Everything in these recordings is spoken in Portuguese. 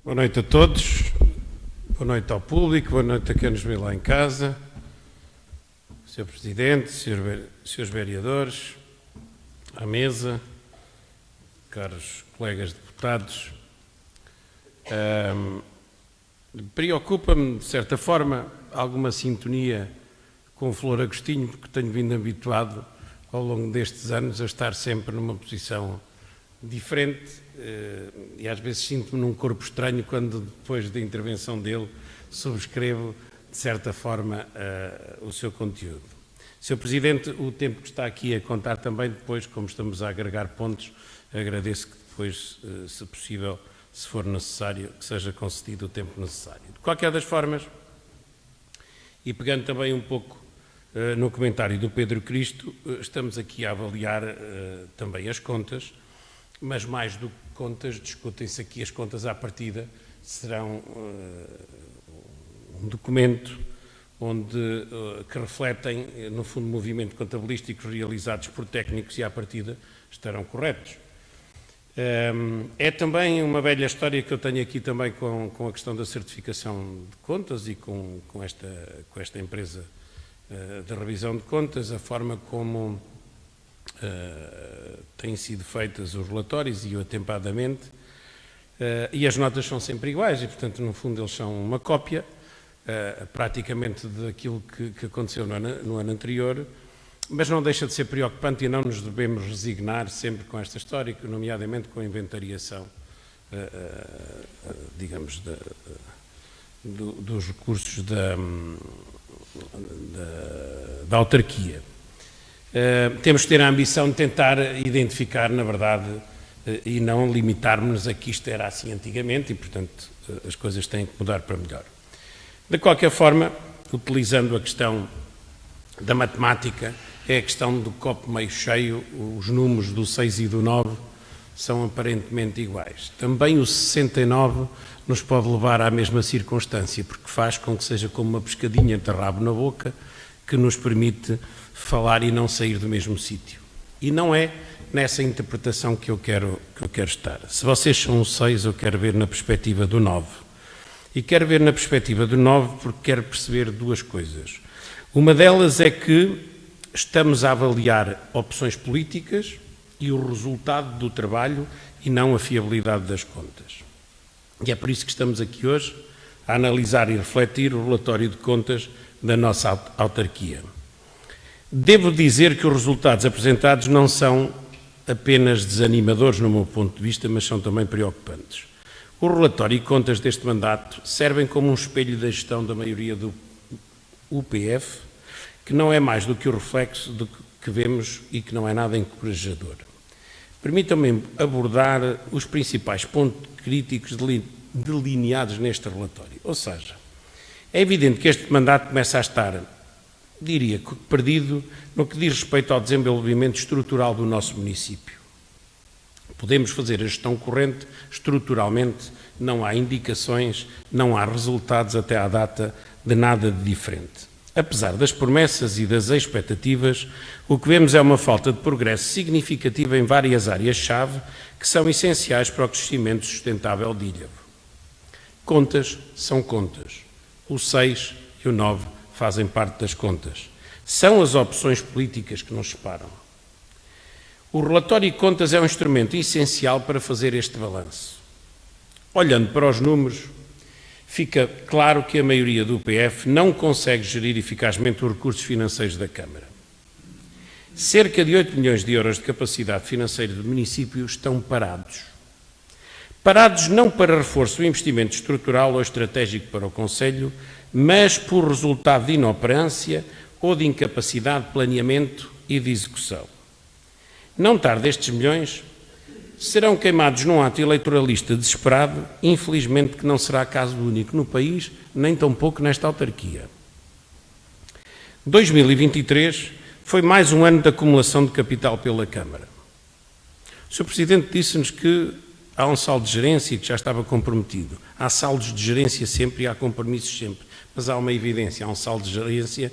Boa noite a todos, boa noite ao público, boa noite a quem nos vê lá em casa, Sr. Presidente, Srs. Vereadores, à mesa, caros colegas deputados. Preocupa-me, de certa forma, alguma sintonia com o Flor Agostinho, porque tenho vindo habituado ao longo destes anos a estar sempre numa posição diferente e às vezes sinto-me num corpo estranho quando depois da intervenção dele subscrevo de certa forma o seu conteúdo. Sr. Presidente, o tempo que está aqui a contar também depois, como estamos a agregar pontos, agradeço que depois, se possível, se for necessário, que seja concedido o tempo necessário. De qualquer das formas, e pegando também um pouco no comentário do Pedro Cristo, estamos aqui a avaliar também as contas, mas mais do que contas, discutem-se aqui as contas à partida, serão um documento que refletem, no fundo, movimentos contabilísticos realizados por técnicos e à partida estarão corretos. É também uma velha história que eu tenho aqui também com a questão da certificação de contas e com esta empresa de revisão de contas, a forma como têm sido feitas os relatórios e atempadamente, e as notas são sempre iguais e, portanto, no fundo eles são uma cópia praticamente daquilo que aconteceu no ano anterior, mas não deixa de ser preocupante e não nos devemos resignar sempre com esta história, nomeadamente com a inventariação, digamos, dos recursos da autarquia. Temos que ter a ambição de tentar identificar, na verdade, e não limitarmos-nos a que isto era assim antigamente e, portanto, as coisas têm que mudar para melhor. De qualquer forma, utilizando a questão da matemática, é a questão do copo meio cheio, os números do 6 e do 9 são aparentemente iguais. Também o 69 nos pode levar à mesma circunstância, porque faz com que seja como uma pescadinha de rabo na boca, que nos permite falar e não sair do mesmo sítio. E não é nessa interpretação que eu quero estar. Se vocês são um 6, eu quero ver na perspectiva do 9. E quero ver na perspectiva do 9 porque quero perceber duas coisas. Uma delas é que estamos a avaliar opções políticas e o resultado do trabalho e não a fiabilidade das contas. E é por isso que estamos aqui hoje a analisar e refletir o relatório de contas da nossa autarquia. Devo dizer que os resultados apresentados não são apenas desanimadores no meu ponto de vista, mas são também preocupantes. O relatório e contas deste mandato servem como um espelho da gestão da maioria do UPF, que não é mais do que o reflexo do que vemos e que não é nada encorajador. Permitam-me abordar os principais pontos críticos delineados neste relatório. Ou seja, é evidente que este mandato começa a estar, diria, perdido no que diz respeito ao desenvolvimento estrutural do nosso município. Podemos fazer a gestão corrente estruturalmente, não há indicações, não há resultados até à data de nada de diferente. Apesar das promessas e das expectativas, o que vemos é uma falta de progresso significativa em várias áreas-chave que são essenciais para o crescimento sustentável de Ilhavo. Contas são contas. O 6 e o 9 fazem parte das contas. São as opções políticas que nos separam. O relatório de contas é um instrumento essencial para fazer este balanço. Olhando para os números, fica claro que a maioria do UPF não consegue gerir eficazmente os recursos financeiros da Câmara. Cerca de 8 milhões de euros de capacidade financeira do município estão parados. Parados não para reforço do investimento estrutural ou estratégico para o Conselho, mas por resultado de inoperância ou de incapacidade de planeamento e de execução. Não tarde estes milhões serão queimados num ato eleitoralista desesperado, infelizmente que não será caso único no país, nem tampouco nesta autarquia. 2023 foi mais um ano de acumulação de capital pela Câmara. O Sr. Presidente disse-nos que há um saldo de gerência que já estava comprometido. Há saldos de gerência sempre e há compromissos sempre, mas há uma evidência, há um saldo de gerência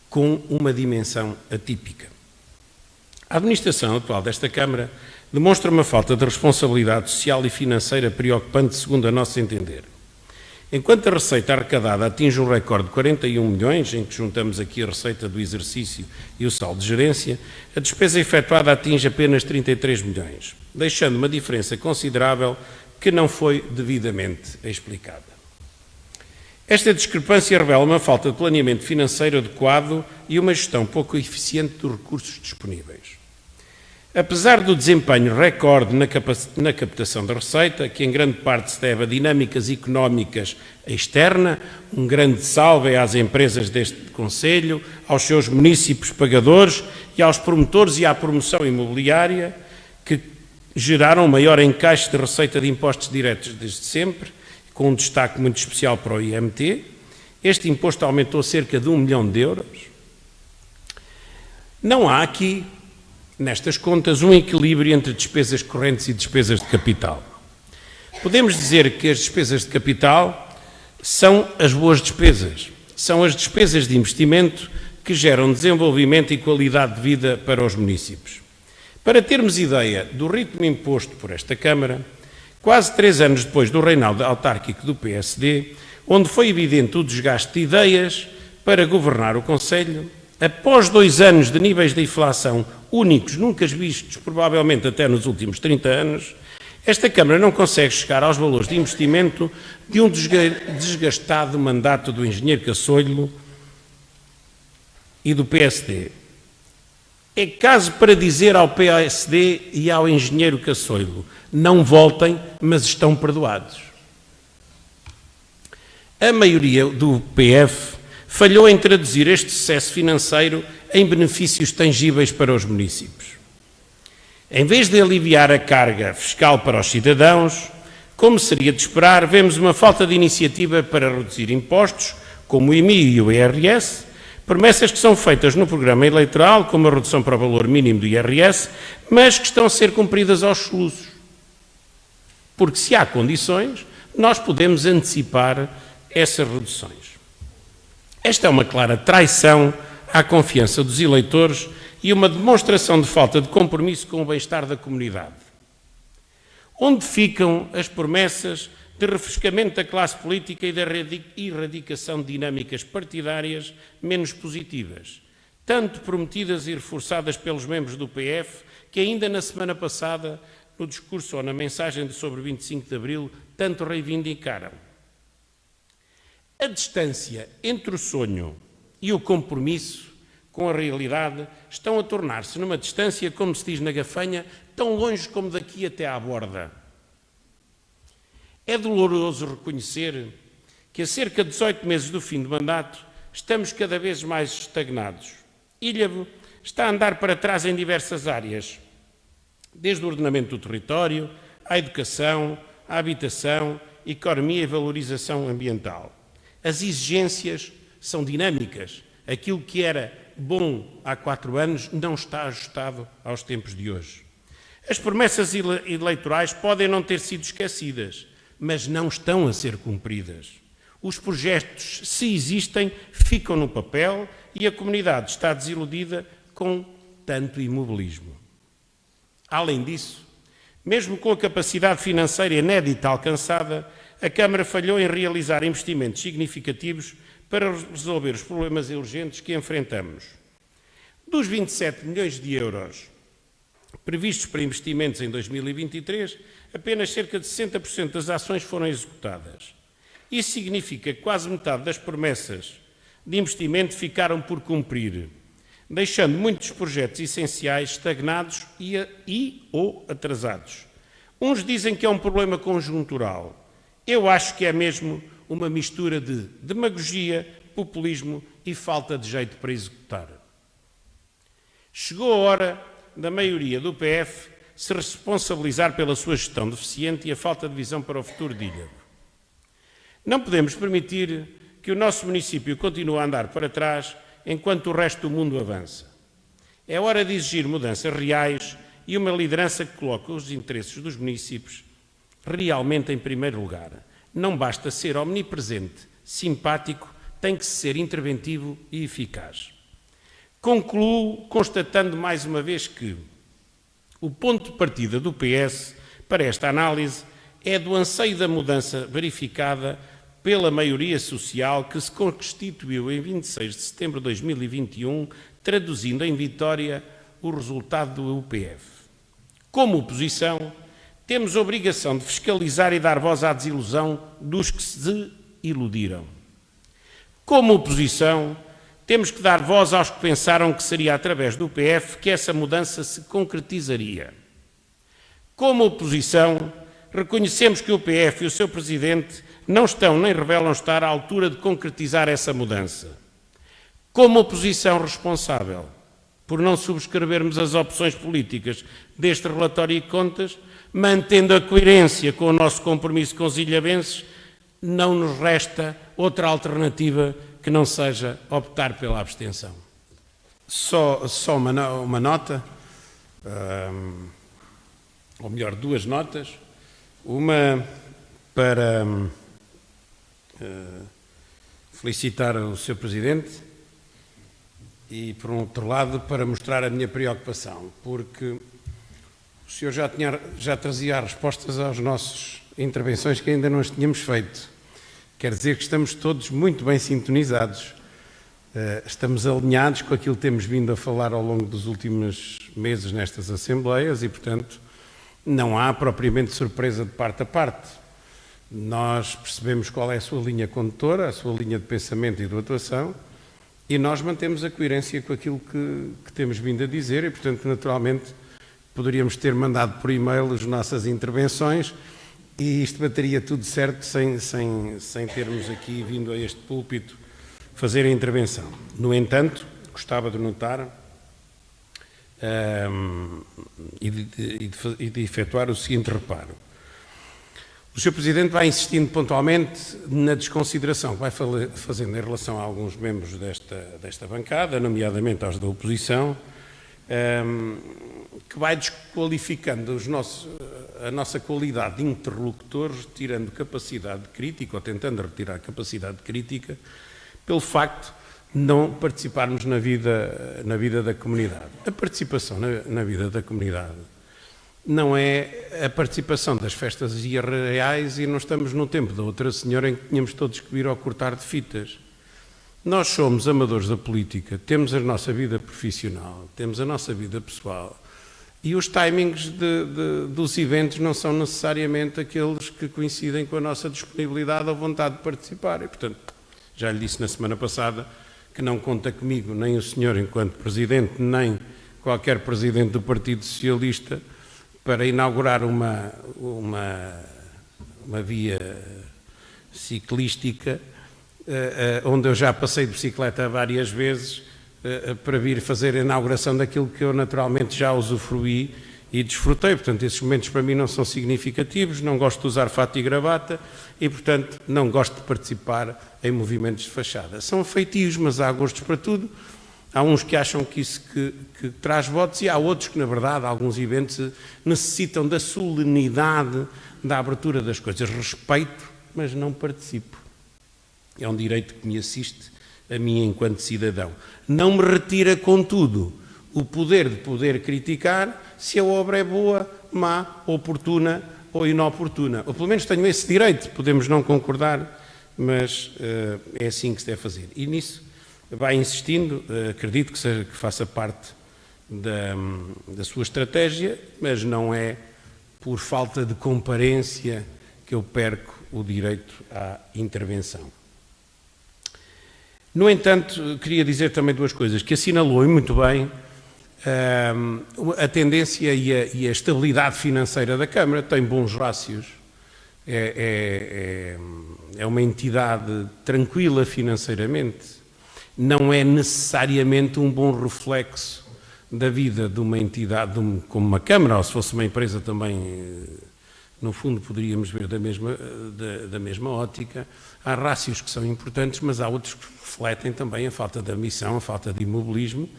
com uma dimensão atípica. A administração atual desta Câmara demonstra uma falta de responsabilidade social e financeira preocupante, segundo a nosso entender. Enquanto a receita arrecadada atinge um recorde de 41 milhões, em que juntamos aqui a receita do exercício e o saldo de gerência, a despesa efetuada atinge apenas 33 milhões, deixando uma diferença considerável que não foi devidamente explicada. Esta discrepância revela uma falta de planeamento financeiro adequado e uma gestão pouco eficiente dos recursos disponíveis. Apesar do desempenho recorde na captação da receita, que em grande parte se deve a dinâmicas económicas externas, um grande salve às empresas deste Conselho, aos seus munícipes pagadores e aos promotores e à promoção imobiliária, que geraram maior encaixe de receita de impostos diretos desde sempre, com um destaque muito especial para o IMT. Este imposto aumentou cerca de 1 milhão de euros. Não há aqui, nestas contas, um equilíbrio entre despesas correntes e despesas de capital. Podemos dizer que as despesas de capital são as boas despesas, são as despesas de investimento que geram desenvolvimento e qualidade de vida para os municípios. Para termos ideia do ritmo imposto por esta Câmara, quase 3 anos depois do reinado autárquico do PSD, onde foi evidente o desgaste de ideias para governar o Conselho, após 2 anos de níveis de inflação únicos, nunca vistos, provavelmente até nos últimos 30 anos, esta Câmara não consegue chegar aos valores de investimento de um desgastado mandato do engenheiro Cassolho e do PSD. É caso para dizer ao PSD e ao engenheiro Cassolho: não voltem, mas estão perdoados. A maioria do PF falhou em traduzir este sucesso financeiro em benefícios tangíveis para os municípios. Em vez de aliviar a carga fiscal para os cidadãos, como seria de esperar, vemos uma falta de iniciativa para reduzir impostos, como o IMI e o IRS, promessas que são feitas no programa eleitoral, como a redução para o valor mínimo do IRS, mas que estão a ser cumpridas aos soluços. Porque se há condições, nós podemos antecipar essas reduções. Esta é uma clara traição à confiança dos eleitores e uma demonstração de falta de compromisso com o bem-estar da comunidade. Onde ficam as promessas de refrescamento da classe política e da erradicação de dinâmicas partidárias menos positivas, tanto prometidas e reforçadas pelos membros do PF, que ainda na semana passada, no discurso ou na mensagem sobre 25 de Abril, tanto reivindicaram? A distância entre o sonho e o compromisso com a realidade estão a tornar-se numa distância, como se diz na gafanha, tão longe como daqui até à borda. É doloroso reconhecer que a cerca de 18 meses do fim do mandato estamos cada vez mais estagnados. Ilhavo está a andar para trás em diversas áreas, desde o ordenamento do território, à educação, à habitação, economia e valorização ambiental. As exigências são dinâmicas. Aquilo que era bom há 4 anos não está ajustado aos tempos de hoje. As promessas eleitorais podem não ter sido esquecidas, mas não estão a ser cumpridas. Os projetos, se existem, ficam no papel e a comunidade está desiludida com tanto imobilismo. Além disso, mesmo com a capacidade financeira inédita alcançada, a Câmara falhou em realizar investimentos significativos para resolver os problemas urgentes que enfrentamos. Dos 27 milhões de euros previstos para investimentos em 2023, apenas cerca de 60% das ações foram executadas. Isso significa que quase metade das promessas de investimento ficaram por cumprir, deixando muitos projetos essenciais estagnados ou atrasados. Uns dizem que é um problema conjuntural. Eu acho que é mesmo uma mistura de demagogia, populismo e falta de jeito para executar. Chegou a hora da maioria do PF se responsabilizar pela sua gestão deficiente e a falta de visão para o futuro de Ilhavo. Não podemos permitir que o nosso município continue a andar para trás enquanto o resto do mundo avança. É hora de exigir mudanças reais e uma liderança que coloque os interesses dos municípios realmente em primeiro lugar. Não basta ser omnipresente, simpático, tem que ser interventivo e eficaz. Concluo constatando mais uma vez que O ponto de partida do PS para esta análise é do anseio da mudança verificada pela maioria social que se constituiu em 26 de setembro de 2021, traduzindo em vitória o resultado do UPF. Como oposição, temos a obrigação de fiscalizar e dar voz à desilusão dos que se iludiram. Como oposição, temos que dar voz aos que pensaram que seria através do UPF que essa mudança se concretizaria. Como oposição, reconhecemos que o UPF e o seu presidente não estão nem revelam estar à altura de concretizar essa mudança. Como oposição responsável, por não subscrevermos as opções políticas deste relatório de contas, mantendo a coerência com o nosso compromisso com os ilhabenses, não nos resta outra alternativa que não seja optar pela abstenção. Só uma nota, ou melhor, duas notas. Uma para felicitar o Sr. Presidente e, por outro lado, para mostrar a minha preocupação, porque o senhor já trazia as respostas às nossas intervenções que ainda não as tínhamos feito. Quer dizer que estamos todos muito bem sintonizados, estamos alinhados com aquilo que temos vindo a falar ao longo dos últimos meses nestas assembleias e, portanto, não há propriamente surpresa de parte a parte. Nós percebemos qual é a sua linha condutora, a sua linha de pensamento e de atuação, e nós mantemos a coerência com aquilo que temos vindo a dizer e, portanto, naturalmente, poderíamos ter mandado por e-mail as nossas intervenções e isto bateria tudo certo sem termos aqui vindo a este púlpito fazer a intervenção. No entanto, gostava de notar e de efetuar o seguinte reparo. O Sr. Presidente vai insistindo pontualmente na desconsideração que vai fazendo em relação a alguns membros desta bancada, nomeadamente aos da oposição, que vai desqualificando a nossa qualidade de interlocutores, retirando capacidade crítica, ou tentando retirar capacidade crítica, pelo facto de não participarmos na vida da comunidade. A participação na vida da comunidade não é a participação das festas reais e não estamos no tempo da outra senhora em que tínhamos todos que vir ao cortar de fitas. Nós somos amadores da política, temos a nossa vida profissional, temos a nossa vida pessoal e os timings dos eventos não são necessariamente aqueles que coincidem com a nossa disponibilidade ou vontade de participar. E, portanto, já lhe disse na semana passada que não conta comigo, nem o senhor enquanto Presidente, nem qualquer Presidente do Partido Socialista para inaugurar uma via ciclística onde eu já passei de bicicleta várias vezes para vir fazer a inauguração daquilo que eu naturalmente já usufruí e desfrutei. Portanto, esses momentos para mim não são significativos, não gosto de usar fato e gravata e, portanto, não gosto de participar em movimentos de fachada. São feitios, mas há gostos para tudo. Há uns que acham que isso que traz votos e há outros que, na verdade, alguns eventos necessitam da solenidade da abertura das coisas. Respeito, mas não participo. É um direito que me assiste a mim enquanto cidadão. Não me retira, contudo, o poder de poder criticar se a obra é boa, má, oportuna ou inoportuna. Ou pelo menos tenho esse direito. Podemos não concordar, mas é assim que se deve fazer. E nisso vai insistindo, acredito que faça parte da sua estratégia, mas não é por falta de comparência que eu perco o direito à intervenção. No entanto, queria dizer também duas coisas, que assinalou e muito bem a tendência e a estabilidade financeira da Câmara, tem bons rácios, é uma entidade tranquila financeiramente, não é necessariamente um bom reflexo da vida de uma entidade como uma Câmara, ou se fosse uma empresa também, no fundo, poderíamos ver da mesma ótica. Há rácios que são importantes, mas há outros que refletem também a falta de ambição, a falta de imobilismo.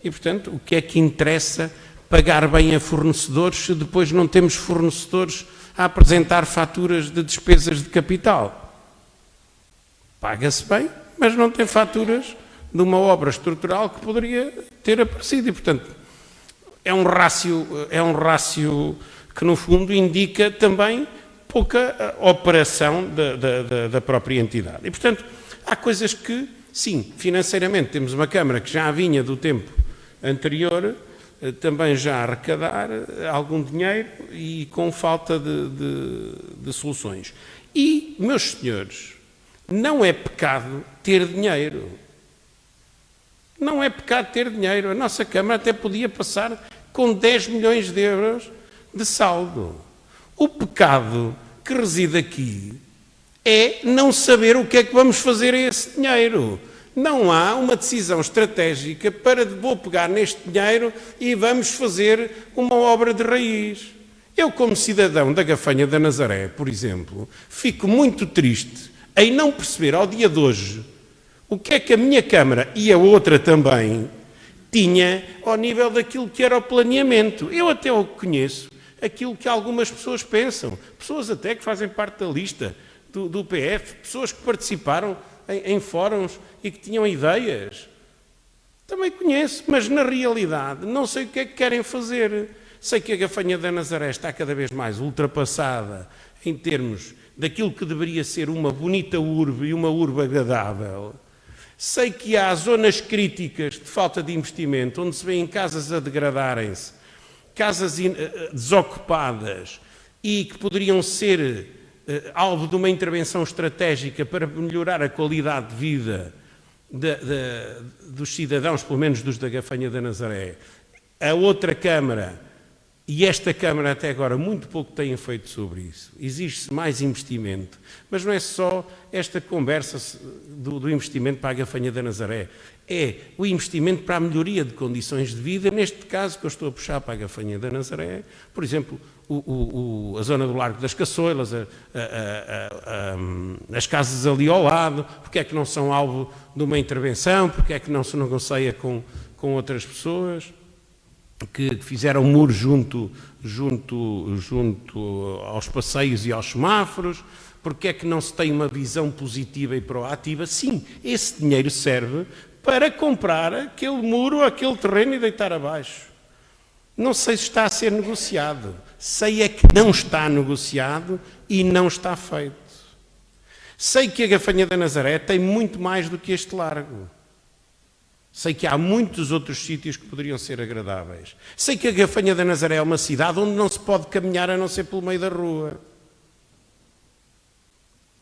E, portanto, o que é que interessa pagar bem a fornecedores se depois não temos fornecedores a apresentar faturas de despesas de capital? Paga-se bem, mas não tem faturas de uma obra estrutural que poderia ter aparecido. E, portanto, é um rácio que, no fundo, indica também pouca operação da própria entidade. E, portanto, há coisas que, sim, financeiramente temos uma Câmara que já vinha do tempo anterior, também já a arrecadar algum dinheiro e com falta de soluções. E, meus senhores, não é pecado ter dinheiro. Não é pecado ter dinheiro. A nossa Câmara até podia passar com 10 milhões de euros de saldo. O pecado que reside aqui é não saber o que é que vamos fazer a esse dinheiro. Não há uma decisão estratégica para vou pegar neste dinheiro e vamos fazer uma obra de raiz. Eu, como cidadão da Gafanha da Nazaré, por exemplo, fico muito triste em não perceber ao dia de hoje o que é que a minha Câmara e a outra também tinha ao nível daquilo que era o planeamento. Eu até o conheço aquilo que algumas pessoas pensam, pessoas até que fazem parte da lista do PF, pessoas que participaram em fóruns e que tinham ideias. Também conheço, mas na realidade não sei o que é que querem fazer. Sei que a Gafanha da Nazaré está cada vez mais ultrapassada em termos daquilo que deveria ser uma bonita urbe e uma urbe agradável. Sei que há zonas críticas de falta de investimento, onde se vêem casas a degradarem-se, casas desocupadas e que poderiam ser alvo de uma intervenção estratégica para melhorar a qualidade de vida dos cidadãos, pelo menos dos da Gafanha da Nazaré. A outra Câmara e esta Câmara até agora muito pouco têm feito sobre isso. Exige-se mais investimento, mas não é só esta conversa do investimento para a Gafanha da Nazaré, é o investimento para a melhoria de condições de vida, neste caso que eu estou a puxar para a Gafanha da Nazaré, por exemplo, a zona do Largo das Caçoeiras, as casas ali ao lado, porque é que não são alvo de uma intervenção, porque é que não se negocia com outras pessoas que fizeram muro junto aos passeios e aos semáforos, porque é que não se tem uma visão positiva e proativa? Sim, esse dinheiro serve para comprar aquele muro, aquele terreno e deitar abaixo. Não sei se está a ser negociado. Sei é que não está negociado e não está feito. Sei que a Gafanha da Nazaré tem muito mais do que este largo. Sei que há muitos outros sítios que poderiam ser agradáveis. Sei que a Gafanha da Nazaré é uma cidade onde não se pode caminhar a não ser pelo meio da rua.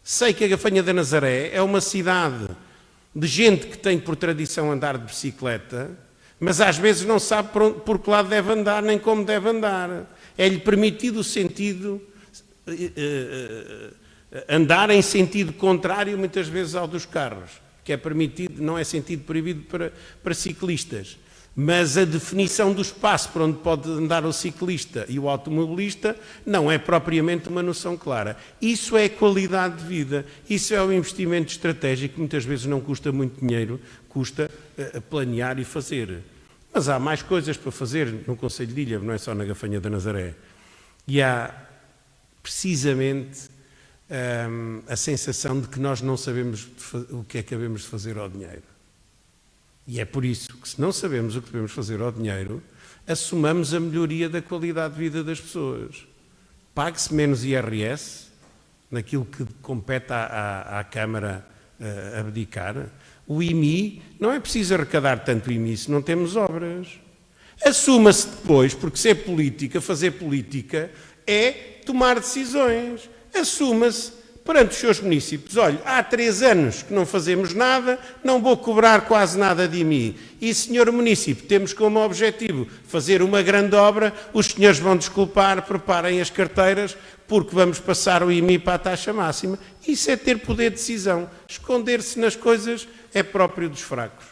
Sei que a Gafanha da Nazaré é uma cidade de gente que tem por tradição andar de bicicleta, mas às vezes não sabe por que lado deve andar nem como deve andar. É-lhe permitido o sentido, andar em sentido contrário muitas vezes ao dos carros, que é permitido, não é sentido proibido para ciclistas. Mas a definição do espaço por onde pode andar o ciclista e o automobilista não é propriamente uma noção clara. Isso é qualidade de vida, isso é o investimento estratégico, que muitas vezes não custa muito dinheiro, custa planear e fazer. Mas há mais coisas para fazer no Concelho de Ilha, não é só na Gafanha da Nazaré. E há, precisamente, a sensação de que nós não sabemos o que é que devemos fazer ao dinheiro. E é por isso que, se não sabemos o que devemos fazer ao dinheiro, assumamos a melhoria da qualidade de vida das pessoas. Pague-se menos IRS, naquilo que compete à Câmara abdicar. O IMI, não é preciso arrecadar tanto IMI se não temos obras. Assuma-se depois, porque ser política, fazer política, é tomar decisões. Assuma-se perante os seus municípios. Olha, há 3 anos que não fazemos nada, não vou cobrar quase nada de IMI. E, senhor município, temos como objetivo fazer uma grande obra, os senhores vão desculpar, preparem as carteiras, porque vamos passar o IMI para a taxa máxima. Isso é ter poder de decisão. Esconder-se nas coisas é próprio dos fracos.